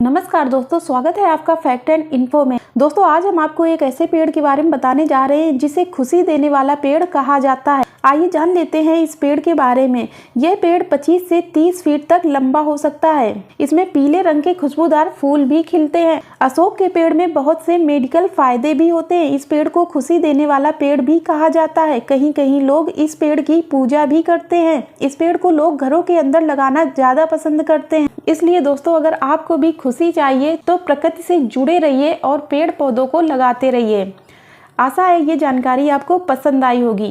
नमस्कार दोस्तों, स्वागत है आपका फैक्ट एंड इन्फो में। दोस्तों आज हम आपको एक ऐसे पेड़ के बारे में बताने जा रहे हैं जिसे खुशी देने वाला पेड़ कहा जाता है। आइए जान लेते हैं इस पेड़ के बारे में। यह पेड़ 25 से 30 फीट तक लंबा हो सकता है। इसमें पीले रंग के खुशबूदार फूल भी खिलते हैं। अशोक के पेड़ में बहुत से मेडिकल फायदे भी होते हैं। इस पेड़ को खुशी देने वाला पेड़ भी कहा जाता है। कहीं कहीं लोग इस पेड़ की पूजा भी करते हैं। इस पेड़ को लोग घरों के अंदर लगाना ज्यादा पसंद करते हैं। इसलिए दोस्तों अगर आपको भी खुशी चाहिए तो प्रकृति से जुड़े रहिए और पेड़ पौधों को लगाते रहिए। आशा है ये जानकारी आपको पसंद आई होगी।